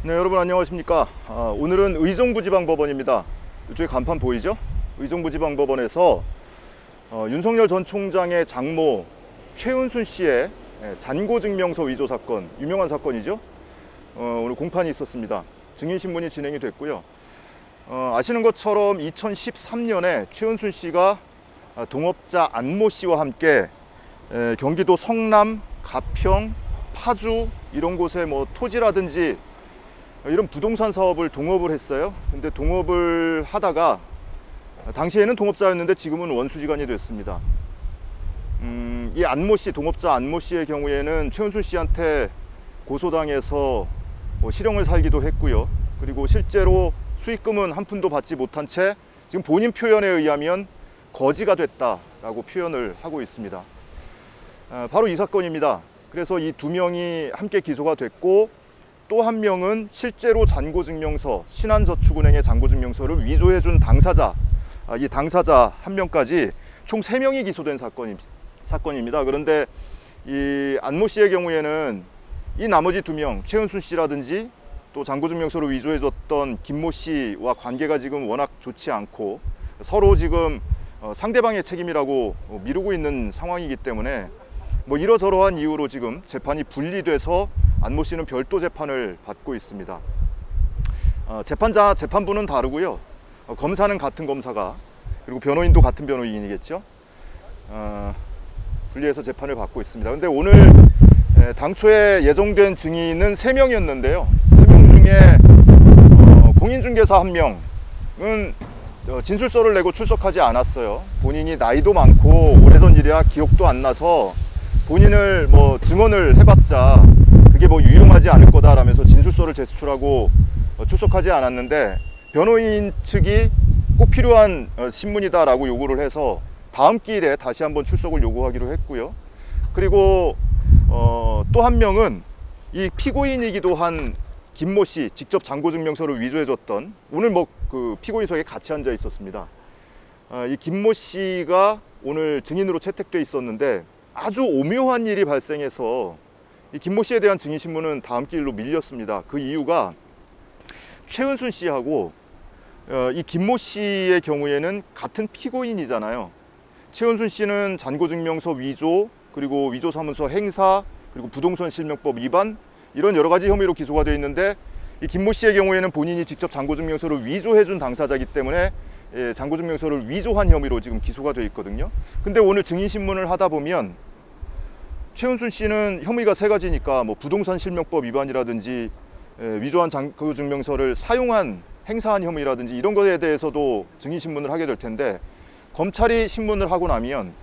네, 여러분 안녕하십니까. 오늘은 의정부지방법원입니다. 이쪽에 간판 보이죠? 의정부지방법원에서 윤석열 전 총장의 장모 최은순 씨의 잔고증명서 위조 사건, 유명한 사건이죠. 오늘 공판이 있었습니다. 증인신문이 진행이 됐고요. 아시는 것처럼 2013년에 최은순 씨가 동업자 안모 씨와 함께 경기도 성남, 가평, 파주 이런 곳에 뭐 토지라든지 이런 부동산 사업을 동업을 했어요. 근데 동업을 하다가 당시에는 동업자였는데 지금은 원수지간이 됐습니다. 이 안모 씨, 동업자 안모 씨의 경우에는 최은순 씨한테 고소당해서 실형을 살기도 했고요. 그리고 실제로 수익금은 한 푼도 받지 못한 채 지금 본인 표현에 의하면 거지가 됐다라고 표현을 하고 있습니다. 바로 이 사건입니다. 그래서 이 두 명이 함께 기소가 됐고, 또 한 명은 실제로 잔고증명서, 신한저축은행의 잔고증명서를 위조해준 당사자, 이 당사자 한 명까지 총 3명이 기소된 사건입니다. 그런데 이 안모 씨의 경우에는 이 나머지 2명, 최은순 씨라든지 또 잔고증명서를 위조해줬던 김모 씨와 관계가 지금 워낙 좋지 않고 서로 지금 상대방의 책임이라고 미루고 있는 상황이기 때문에 뭐 이러저러한 이유로 지금 재판이 분리돼서 안모 씨는 별도 재판을 받고 있습니다. 재판부는 다르고요. 검사는 같은 검사가, 그리고 변호인도 같은 변호인이겠죠. 분리해서 재판을 받고 있습니다. 근데 오늘 당초에 예정된 증인은 3명이었는데요. 3명 중에 공인중개사 1명은 진술서를 내고 출석하지 않았어요. 본인이 나이도 많고 오래전 일이라 기억도 안 나서 본인을 뭐 증언을 해봤자 그게 뭐 유용하지 않을 거다라면서 진술서를 제출하고 출석하지 않았는데, 변호인 측이 꼭 필요한 신문이다라고 요구를 해서 다음 기일에 다시 한번 출석을 요구하기로 했고요. 그리고 또 한 명은 이 피고인이기도 한 김모 씨, 직접 잔고증명서를 위조해줬던, 오늘 뭐 그 피고인석에 같이 앉아 있었습니다. 이 김모 씨가 오늘 증인으로 채택돼 있었는데 아주 오묘한 일이 발생해서 이 김모 씨에 대한 증인신문은 다음 기일로 밀렸습니다. 그 이유가 최은순 씨하고 이 김모 씨의 경우에는 같은 피고인이잖아요. 최은순 씨는 잔고증명서 위조, 그리고 위조사무소 행사, 그리고 부동산 실명법 위반, 이런 여러 가지 혐의로 기소가 되어 있는데, 이 김모 씨의 경우에는 본인이 직접 잔고증명서를 위조해준 당사자이기 때문에 잔고증명서를 위조한 혐의로 지금 기소가 되어 있거든요. 근데 오늘 증인신문을 하다 보면 최은순 씨는 혐의가 3가지니까 뭐 부동산 실명법 위반이라든지 위조한 잔고증명서를 사용한, 행사한 혐의라든지 이런 것에 대해서도 증인신문을 하게 될 텐데, 검찰이 신문을 하고 나면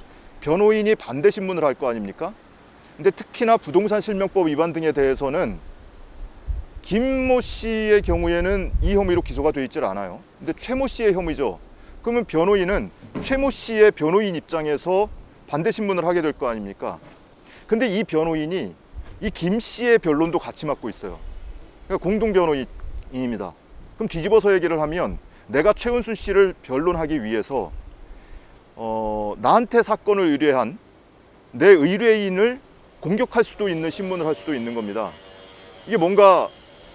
변호인이 반대 신문을 할 거 아닙니까? 근데 특히나 부동산 실명법 위반 등에 대해서는 김모 씨의 경우에는 이 혐의로 기소가 되어 있질 않아요. 근데 최모 씨의 혐의죠. 그러면 변호인은 최모 씨의 변호인 입장에서 반대 신문을 하게 될 거 아닙니까? 근데 이 변호인이 이 김 씨의 변론도 같이 맡고 있어요. 그러니까 공동 변호인입니다. 그럼 뒤집어서 얘기를 하면, 내가 최은순 씨를 변론하기 위해서 나한테 사건을 의뢰한 내 의뢰인을 공격할 수도 있는 신문을 할 수도 있는 겁니다. 이게 뭔가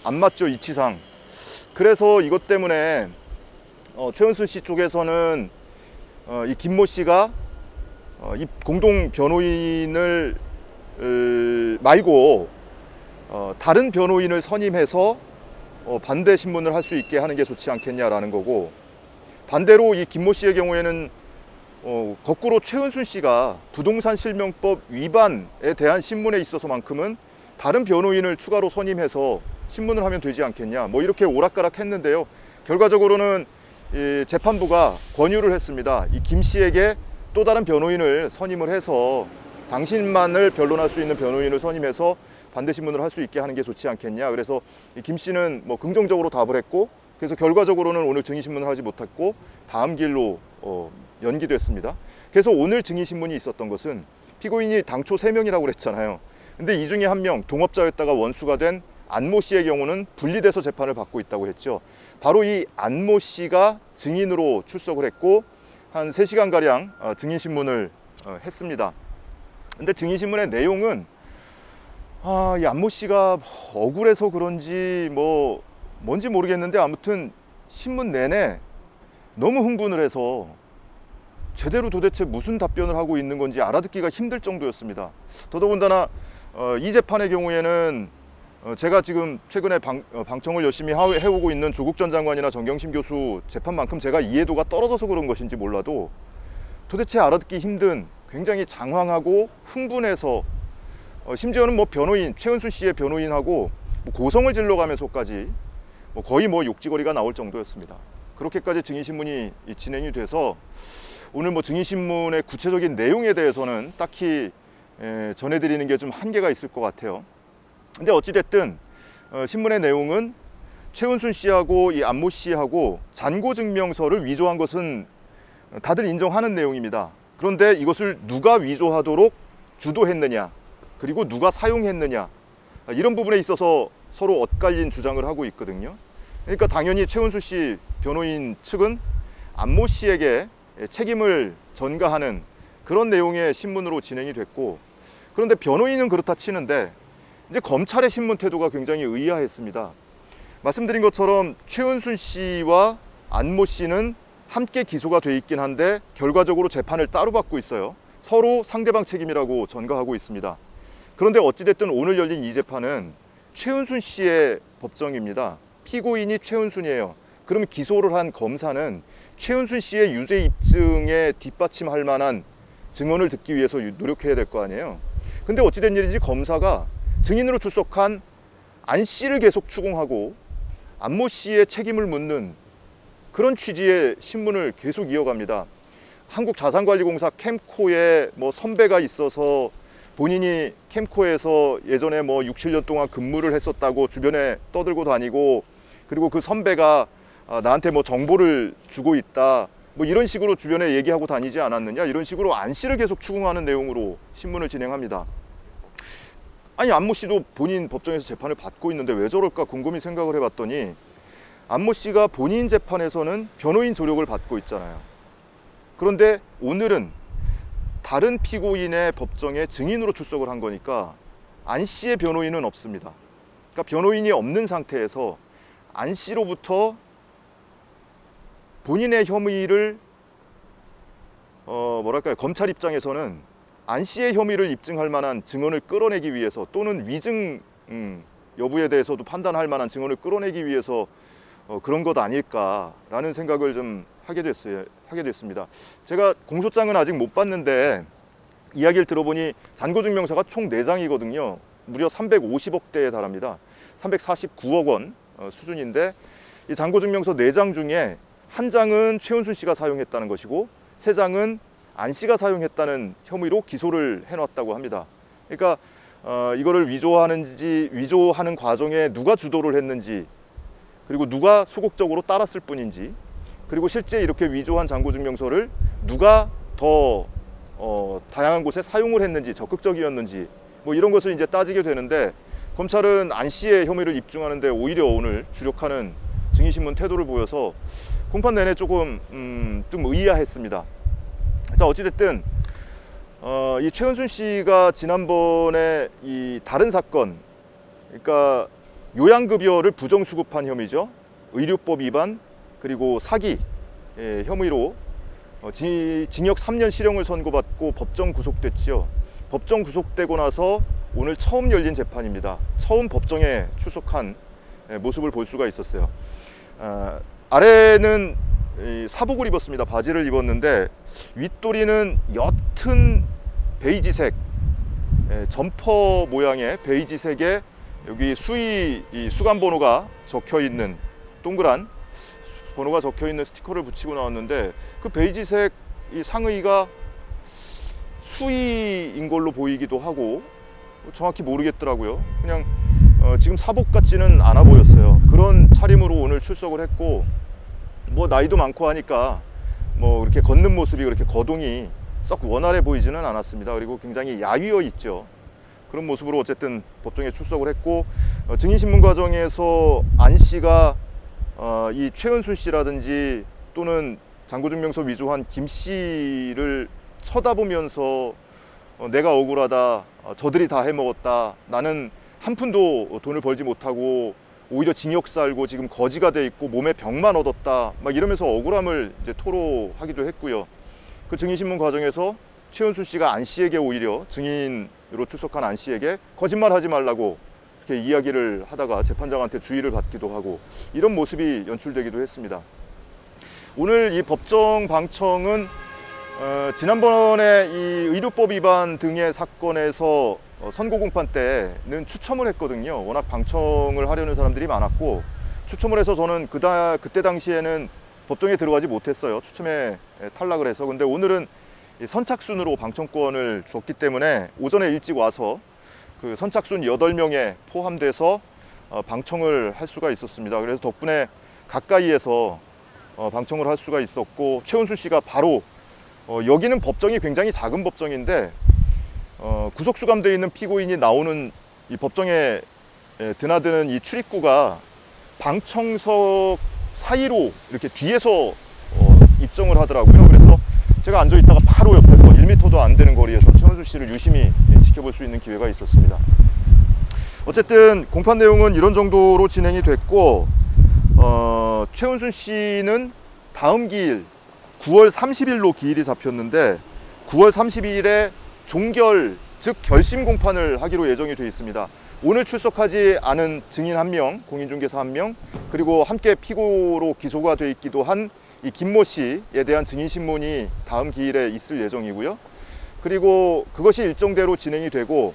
안 맞죠, 이치상. 그래서 이것 때문에 최은순 씨 쪽에서는 이 김모 씨가 이 공동 변호인을 말고 다른 변호인을 선임해서 반대 신문을 할 수 있게 하는 게 좋지 않겠냐라는 거고, 반대로 이 김모 씨의 경우에는 거꾸로 최은순 씨가 부동산 실명법 위반에 대한 신문에 있어서만큼은 다른 변호인을 추가로 선임해서 신문을 하면 되지 않겠냐, 뭐 이렇게 오락가락 했는데요. 결과적으로는 이 재판부가 권유를 했습니다. 이 김 씨에게 또 다른 변호인을 선임을 해서 당신만을 변론할 수 있는 변호인을 선임해서 반대 신문을 할 수 있게 하는 게 좋지 않겠냐. 그래서 이 김 씨는 뭐 긍정적으로 답을 했고, 그래서 결과적으로는 오늘 증인신문을 하지 못했고 다음 기일로 연기됐습니다. 그래서 오늘 증인신문이 있었던 것은, 피고인이 당초 3명이라고 그랬잖아요. 근데 이 중에 1명, 동업자였다가 원수가 된 안모 씨의 경우는 분리돼서 재판을 받고 있다고 했죠. 바로 이 안모 씨가 증인으로 출석을 했고 한 3시간가량 증인신문을 했습니다. 근데 증인신문의 내용은 이 안모 씨가 억울해서 그런지 뭔지 모르겠는데 아무튼 신문 내내 너무 흥분을 해서 제대로 도대체 무슨 답변을 하고 있는 건지 알아듣기가 힘들 정도였습니다. 더더군다나 이 재판의 경우에는 제가 지금 최근에 방청을 열심히 해오고 있는 조국 전 장관이나 정경심 교수 재판만큼 제가 이해도가 떨어져서 그런 것인지 몰라도 도대체 알아듣기 힘든, 굉장히 장황하고 흥분해서 심지어는 변호인, 최은순 씨의 변호인하고 고성을 질러가면서까지 거의 욕지거리가 나올 정도였습니다. 그렇게까지 증인신문이 진행이 돼서 오늘 증인신문의 구체적인 내용에 대해서는 딱히 전해드리는 게 좀 한계가 있을 것 같아요. 근데 어찌됐든 신문의 내용은 최은순 씨하고 이 안모 씨하고 잔고증명서를 위조한 것은 다들 인정하는 내용입니다. 그런데 이것을 누가 위조하도록 주도했느냐, 그리고 누가 사용했느냐, 이런 부분에 있어서 서로 엇갈린 주장을 하고 있거든요. 그러니까 당연히 최은순 씨 변호인 측은 안모 씨에게 책임을 전가하는 그런 내용의 신문으로 진행이 됐고, 그런데 변호인은 그렇다 치는데 이제 검찰의 신문 태도가 굉장히 의아했습니다. 말씀드린 것처럼 최은순 씨와 안모 씨는 함께 기소가 돼 있긴 한데 결과적으로 재판을 따로 받고 있어요. 서로 상대방 책임이라고 전가하고 있습니다. 그런데 어찌됐든 오늘 열린 이 재판은 최은순 씨의 법정입니다. 피고인이 최은순이에요. 그럼 기소를 한 검사는 최은순 씨의 유죄 입증에 뒷받침할 만한 증언을 듣기 위해서 노력해야 될 거 아니에요. 근데 어찌된 일인지 검사가 증인으로 출석한 안 씨를 계속 추궁하고 안모 씨의 책임을 묻는 그런 취지의 신문을 계속 이어갑니다. 한국자산관리공사 캠코에 선배가 있어서 본인이 캠코에서 예전에 6, 7년 동안 근무를 했었다고 주변에 떠들고 다니고, 그리고 그 선배가 나한테 정보를 주고 있다, 이런 식으로 주변에 얘기하고 다니지 않았느냐, 이런 식으로 안 씨를 계속 추궁하는 내용으로 신문을 진행합니다. 아니, 안모 씨도 본인 법정에서 재판을 받고 있는데 왜 저럴까 곰곰이 생각을 해봤더니 안모 씨가 본인 재판에서는 변호인 조력을 받고 있잖아요. 그런데 오늘은 다른 피고인의 법정에 증인으로 출석을 한 거니까 안 씨의 변호인은 없습니다. 그러니까 변호인이 없는 상태에서 안 씨로부터 본인의 혐의를 검찰 입장에서는 안 씨의 혐의를 입증할 만한 증언을 끌어내기 위해서, 또는 위증 여부에 대해서도 판단할 만한 증언을 끌어내기 위해서 그런 것 아닐까라는 생각을 좀 하게 됐습니다. 제가 공소장은 아직 못 봤는데 이야기를 들어보니 잔고증명서가 총 4장이거든요. 무려 350억대에 달합니다. 349억 원 수준인데, 이 잔고증명서 4장 중에 1장은 최은순 씨가 사용했다는 것이고 3장은 안 씨가 사용했다는 혐의로 기소를 해놨다고 합니다. 그러니까 이거를 위조하는 과정에 누가 주도를 했는지, 그리고 누가 소극적으로 따랐을 뿐인지, 그리고 실제 이렇게 위조한 잔고증명서를 누가 더 다양한 곳에 사용을 했는지, 적극적이었는지, 이런 것을 이제 따지게 되는데, 검찰은 안 씨의 혐의를 입증하는데 오히려 오늘 주력하는 증인신문 태도를 보여서 공판 내내 조금 좀 의아했습니다. 자, 어찌됐든 이 최은순 씨가 지난번에 이 다른 사건, 그러니까 요양급여를 부정수급한 혐의죠. 의료법 위반, 그리고 사기 혐의로 징역 3년 실형을 선고받고 법정 구속됐지요. 법정 구속되고 나서 오늘 처음 열린 재판입니다. 처음 법정에 출석한 모습을 볼 수가 있었어요. 아래는 사복을 입었습니다. 바지를 입었는데 윗도리는 옅은 베이지색, 점퍼 모양의 베이지색에 여기 수감 번호가 적혀 있는, 동그란 번호가 적혀 있는 스티커를 붙이고 나왔는데, 그 베이지색 이 상의가 수의인 걸로 보이기도 하고 정확히 모르겠더라고요. 그냥 지금 사복 같지는 않아 보였어요. 그런 차림으로 오늘 출석을 했고, 나이도 많고 하니까 이렇게 걷는 모습이 그렇게 거동이 썩 원활해 보이지는 않았습니다. 그리고 굉장히 야위어 있죠. 그런 모습으로 어쨌든 법정에 출석을 했고, 증인신문 과정에서 안 씨가 이 최은순 씨라든지 또는 잔고증명서 위조한 김 씨를 쳐다보면서 내가 억울하다, 저들이 다 해먹었다, 나는 한 푼도 돈을 벌지 못하고 오히려 징역 살고 지금 거지가 돼 있고 몸에 병만 얻었다, 막 이러면서 억울함을 이제 토로하기도 했고요. 그 증인신문 과정에서 최은순 씨가 안 씨에게, 오히려 증인으로 출석한 안 씨에게 거짓말하지 말라고 이렇게 이야기를 하다가 재판장한테 주의를 받기도 하고, 이런 모습이 연출되기도 했습니다. 오늘 이 법정 방청은 지난번에 이 의료법 위반 등의 사건에서 선고 공판 때는 추첨을 했거든요. 워낙 방청을 하려는 사람들이 많았고 추첨을 해서 저는 그때 당시에는 법정에 들어가지 못했어요. 추첨에 탈락을 해서. 근데 오늘은 선착순으로 방청권을 줬기 때문에 오전에 일찍 와서 그 선착순 8명에 포함돼서 방청을 할 수가 있었습니다. 그래서 덕분에 가까이에서 방청을 할 수가 있었고, 최은순 씨가 바로 여기는 법정이 굉장히 작은 법정인데 구속수감되어 있는 피고인이 나오는 이 법정에 드나드는 이 출입구가 방청석 사이로 이렇게 뒤에서 입정을 하더라고요. 그래서 제가 앉아 있다가 바로 옆에서 1m도 안 되는 거리에서 최은순 씨를 유심히 지켜볼 수 있는 기회가 있었습니다. 어쨌든 공판 내용은 이런 정도로 진행이 됐고, 최은순 씨는 다음 기일 9월 30일로 기일이 잡혔는데 9월 30일에 종결, 즉 결심 공판을 하기로 예정이 되어 있습니다. 오늘 출석하지 않은 증인 1명, 공인중개사 1명, 그리고 함께 피고로 기소가 되어 있기도 한 이 김모 씨에 대한 증인신문이 다음 기일에 있을 예정이고요. 그리고 그것이 일정대로 진행이 되고,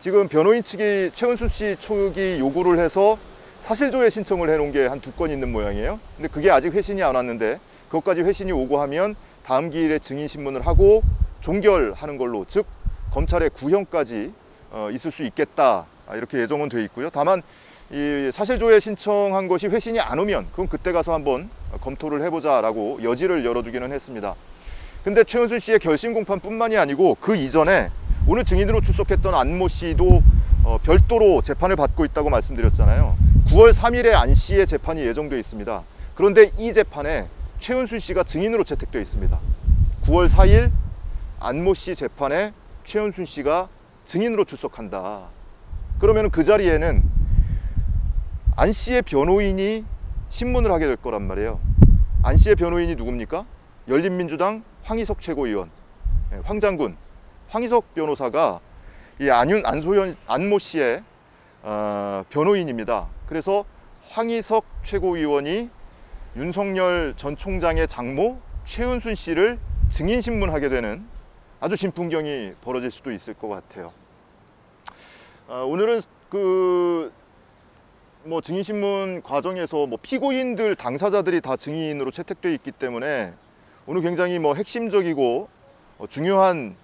지금 변호인 측이, 최은순 씨 측이 요구를 해서 사실조회 신청을 해놓은 게 한 2건 있는 모양이에요. 근데 그게 아직 회신이 안 왔는데 그것까지 회신이 오고 하면 다음 기일에 증인신문을 하고 종결하는 걸로, 즉 검찰의 구형까지 있을 수 있겠다, 이렇게 예정은 돼 있고요. 다만 이 사실조회 신청한 것이 회신이 안 오면 그건 그때 가서 한번 검토를 해보자 라고 여지를 열어두기는 했습니다. 근데 최은순 씨의 결심 공판뿐만이 아니고 그 이전에 오늘 증인으로 출석했던 안모 씨도 별도로 재판을 받고 있다고 말씀드렸잖아요. 9월 3일에 안 씨의 재판이 예정되어 있습니다. 그런데 이 재판에 최은순 씨가 증인으로 채택되어 있습니다. 9월 4일 안모 씨 재판에 최은순 씨가 증인으로 출석한다. 그러면 그 자리에는 안 씨의 변호인이 신문을 하게 될 거란 말이에요. 안 씨의 변호인이 누굽니까? 열린민주당 황희석 최고위원, 황장군, 황희석 변호사가 이 안모 씨의 변호인입니다. 그래서 황희석 최고위원이 윤석열 전 총장의 장모 최은순 씨를 증인신문하게 되는 아주 진풍경이 벌어질 수도 있을 것 같아요. 오늘은 증인신문 과정에서 피고인들, 당사자들이 다 증인으로 채택되어 있기 때문에 오늘 굉장히 핵심적이고 중요한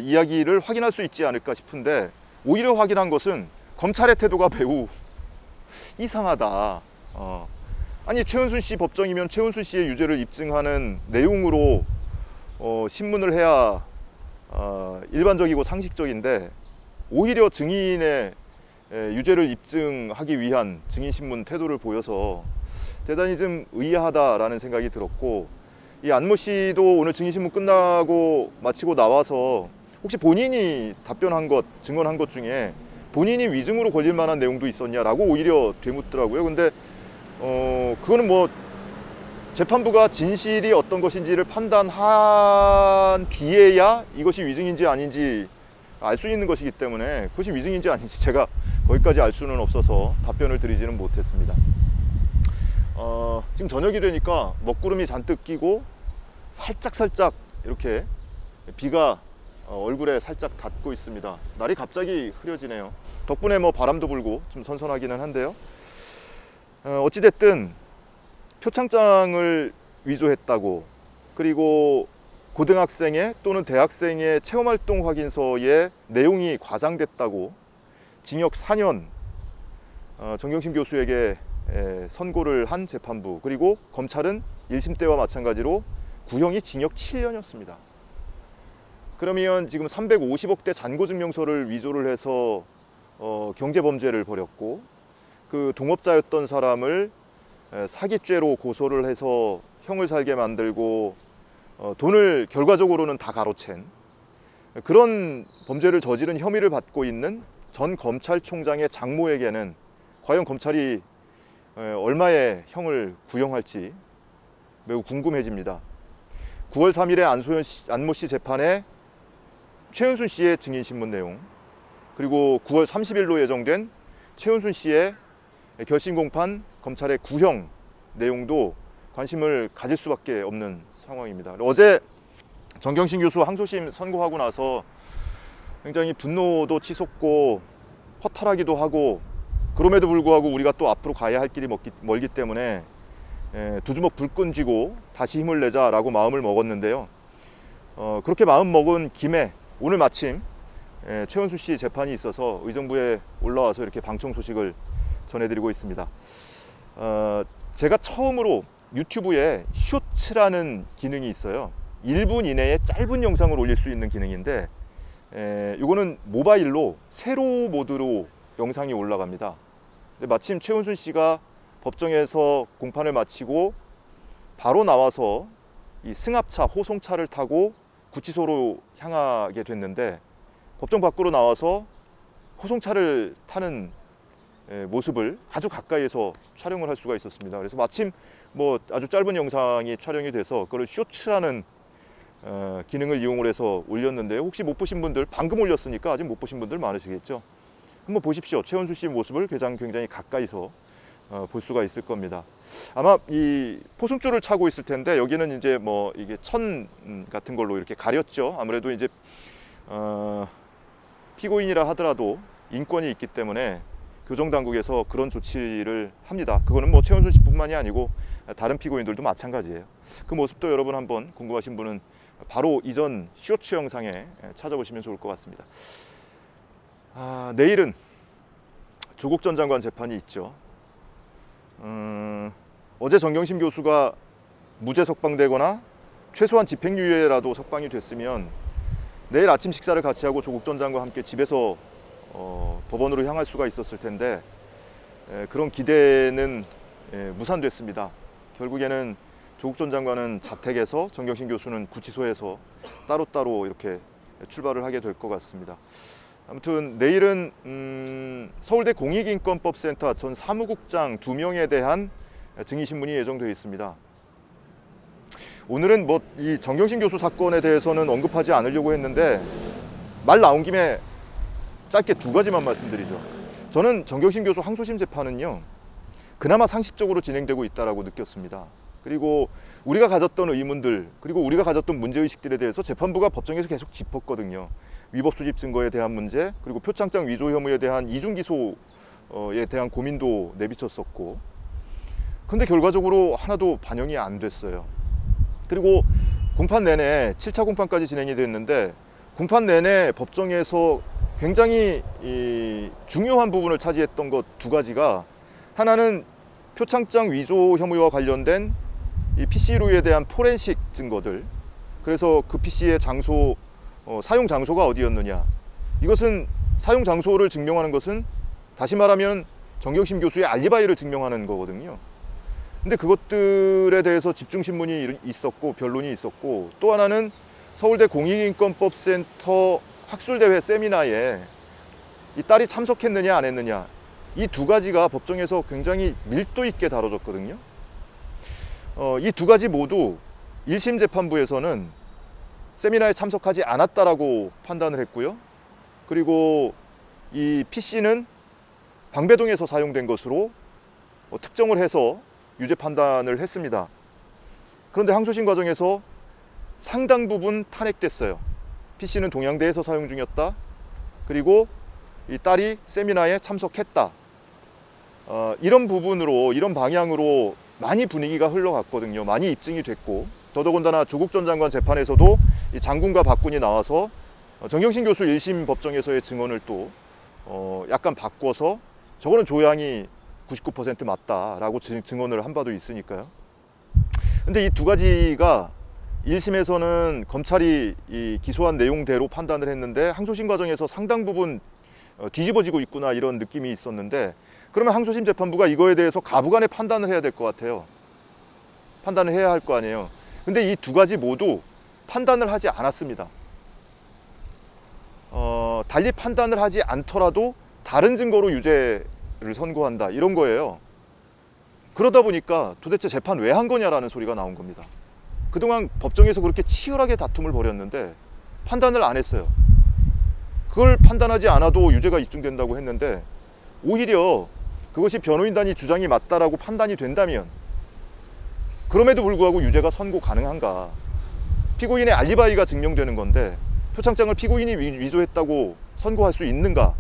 이야기를 확인할 수 있지 않을까 싶은데, 오히려 확인한 것은 검찰의 태도가 매우 이상하다. 아니, 최은순 씨 법정이면 최은순 씨의 유죄를 입증하는 내용으로 신문을 해야 일반적이고 상식적인데, 오히려 증인의 유죄를 입증하기 위한 증인신문 태도를 보여서 대단히 좀 의아하다라는 생각이 들었고, 이 안모 씨도 오늘 증인신문 끝나고 마치고 나와서 혹시 본인이 답변한 것, 증언한 것 중에 본인이 위증으로 걸릴 만한 내용도 있었냐라고 오히려 되묻더라고요. 근데 그거는 재판부가 진실이 어떤 것인지를 판단한 뒤에야 이것이 위증인지 아닌지 알 수 있는 것이기 때문에, 그것이 위증인지 아닌지 제가 거기까지 알 수는 없어서 답변을 드리지는 못했습니다. 지금 저녁이 되니까 먹구름이 잔뜩 끼고 살짝 이렇게 비가 얼굴에 살짝 닿고 있습니다. 날이 갑자기 흐려지네요. 덕분에 바람도 불고 좀 선선하기는 한데요. 어찌됐든 표창장을 위조했다고, 그리고 고등학생의 또는 대학생의 체험활동 확인서에 내용이 과장됐다고 징역 4년 정경심 교수에게 선고를 한 재판부, 그리고 검찰은 1심 때와 마찬가지로 구형이 징역 7년이었습니다. 그러면 지금 350억대 잔고증명서를 위조를 해서 경제범죄를 벌였고, 그 동업자였던 사람을 사기죄로 고소를 해서 형을 살게 만들고 돈을 결과적으로는 다 가로챈, 그런 범죄를 저지른 혐의를 받고 있는 전 검찰총장의 장모에게는 과연 검찰이 얼마의 형을 구형할지 매우 궁금해집니다. 9월 3일에 안모 씨 재판에 최은순 씨의 증인신문 내용, 그리고 9월 30일로 예정된 최은순 씨의 결심공판 검찰의 구형 내용도 관심을 가질 수밖에 없는 상황입니다. 어제 정경심 교수 항소심 선고하고 나서 굉장히 분노도 치솟고 허탈하기도 하고, 그럼에도 불구하고 우리가 또 앞으로 가야 할 길이 멀기 때문에 두 주먹 불끈 쥐고 다시 힘을 내자라고 마음을 먹었는데요. 그렇게 마음 먹은 김에 오늘 마침 최은수 씨 재판이 있어서 의정부에 올라와서 이렇게 방청 소식을 전해드리고 있습니다. 제가 처음으로 유튜브에 쇼츠라는 기능이 있어요. 1분 이내에 짧은 영상을 올릴 수 있는 기능인데, 이거는 모바일로 세로 모드로 영상이 올라갑니다. 근데 마침 최은순 씨가 법정에서 공판을 마치고 바로 나와서 이 승합차, 호송차를 타고 구치소로 향하게 됐는데, 법정 밖으로 나와서 호송차를 타는 모습을 아주 가까이에서 촬영을 할 수가 있었습니다. 그래서 마침 뭐 아주 짧은 영상이 촬영이 돼서 그걸 쇼츠라는 기능을 이용을 해서 올렸는데요. 혹시 못 보신 분들, 방금 올렸으니까 아직 못 보신 분들 많으시겠죠. 한번 보십시오. 최은수 씨 모습을 굉장히 가까이서 볼 수가 있을 겁니다. 아마 이 포승줄을 차고 있을 텐데, 여기는 이제 뭐 이게 천 같은 걸로 이렇게 가렸죠. 아무래도 이제 피고인이라 하더라도 인권이 있기 때문에 교정당국에서 그런 조치를 합니다. 그거는 뭐 최은수 씨뿐만이 아니고 다른 피고인들도 마찬가지예요. 그 모습도 여러분 한번 궁금하신 분은 바로 이전 쇼츠 영상에 찾아보시면 좋을 것 같습니다. 내일은 조국 전 장관 재판이 있죠. 어제 정경심 교수가 무죄 석방되거나 최소한 집행유예라도 석방이 됐으면 내일 아침 식사를 같이 하고 조국 전 장관과 함께 집에서 법원으로 향할 수가 있었을 텐데, 그런 기대는 무산됐습니다. 결국에는 조국 전 장관은 자택에서, 정경심 교수는 구치소에서 따로따로 이렇게 출발을 하게 될 것 같습니다. 아무튼 내일은 서울대 공익인권법센터 전 사무국장 2명에 대한 증인신문이 예정되어 있습니다. 오늘은 뭐 이 정경심 교수 사건에 대해서는 언급하지 않으려고 했는데, 말 나온 김에 짧게 두 가지만 말씀드리죠. 저는 정경심 교수 항소심 재판은요, 그나마 상식적으로 진행되고 있다고 느꼈습니다. 그리고 우리가 가졌던 의문들, 그리고 우리가 가졌던 문제의식들에 대해서 재판부가 법정에서 계속 짚었거든요. 위법 수집 증거에 대한 문제, 그리고 표창장 위조 혐의에 대한 이중 기소에 대한 고민도 내비쳤었고, 근데 결과적으로 하나도 반영이 안 됐어요. 그리고 공판 내내 7차 공판까지 진행이 됐는데, 공판 내내 법정에서 굉장히 중요한 부분을 차지했던 것 두 가지가, 하나는 표창장 위조 혐의와 관련된 이 PC로에 대한 포렌식 증거들, 그래서 그 PC의 장소, 사용 장소가 어디였느냐, 이것은 사용 장소를 증명하는 것은 다시 말하면 정경심 교수의 알리바이를 증명하는 거거든요. 근데 그것들에 대해서 집중신문이 있었고 변론이 있었고, 또 하나는 서울대 공익인권법센터 학술대회 세미나에 이 딸이 참석했느냐 안 했느냐, 이 두 가지가 법정에서 굉장히 밀도 있게 다뤄졌거든요. 이 두 가지 모두 1심 재판부에서는 세미나에 참석하지 않았다라고 판단을 했고요. 그리고 이 PC는 방배동에서 사용된 것으로 특정을 해서 유죄 판단을 했습니다. 그런데 항소심 과정에서 상당 부분 탄핵됐어요. PC는 동양대에서 사용 중이었다. 그리고 이 딸이 세미나에 참석했다. 이런 부분으로, 이런 방향으로 많이 분위기가 흘러갔거든요. 많이 입증이 됐고, 더더군다나 조국 전 장관 재판에서도 이 장군과 박군이 나와서 정경심 교수 1심 법정에서의 증언을 또 약간 바꿔서 저거는 조양이 99% 맞다라고 증언을 한 바도 있으니까요. 근데 이 두 가지가 1심에서는 검찰이 이 기소한 내용대로 판단을 했는데, 항소심 과정에서 상당 부분 뒤집어지고 있구나, 이런 느낌이 있었는데, 그러면 항소심 재판부가 이거에 대해서 가부간의 판단을 해야 될 것 같아요. 판단을 해야 할 거 아니에요. 근데 이 두 가지 모두 판단을 하지 않았습니다. 달리 판단을 하지 않더라도 다른 증거로 유죄를 선고한다, 이런 거예요. 그러다 보니까 도대체 재판 왜 한 거냐라는 소리가 나온 겁니다. 그동안 법정에서 그렇게 치열하게 다툼을 벌였는데 판단을 안 했어요. 그걸 판단하지 않아도 유죄가 입증된다고 했는데, 오히려 그것이 변호인단이 주장이 맞다라고 판단이 된다면 그럼에도 불구하고 유죄가 선고 가능한가? 피고인의 알리바이가 증명되는 건데 표창장을 피고인이 위조했다고 선고할 수 있는가?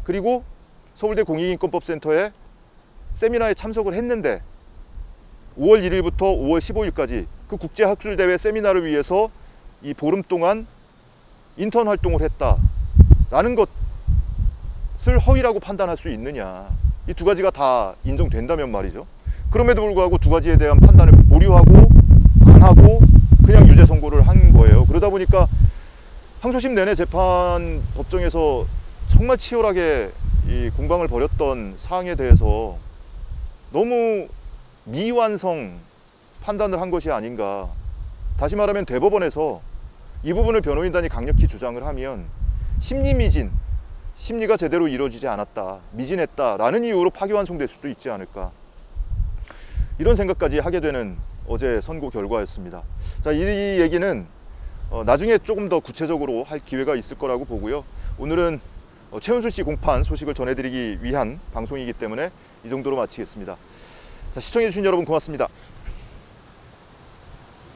그리고 서울대 공익인권법센터에 세미나에 참석을 했는데 5월 1일부터 5월 15일까지 그 국제학술대회 세미나를 위해서 이 보름 동안 인턴 활동을 했다라는 것을 허위라고 판단할 수 있느냐? 이 두 가지가 다 인정된다면 말이죠. 그럼에도 불구하고 두 가지에 대한 판단을 보류하고 안 하고 그냥 유죄 선고를 한 거예요. 그러다 보니까 항소심 내내 재판 법정에서 정말 치열하게 이 공방을 벌였던 사항에 대해서 너무 미완성 판단을 한 것이 아닌가. 다시 말하면 대법원에서 이 부분을 변호인단이 강력히 주장을 하면 심리미진, 심리가 제대로 이루어지지 않았다, 미진했다라는 이유로 파기환송될 수도 있지 않을까, 이런 생각까지 하게 되는 어제 선고 결과였습니다. 자, 이 얘기는 나중에 조금 더 구체적으로 할 기회가 있을 거라고 보고요. 오늘은 최은술 씨 공판 소식을 전해드리기 위한 방송이기 때문에 이 정도로 마치겠습니다. 자, 시청해주신 여러분 고맙습니다.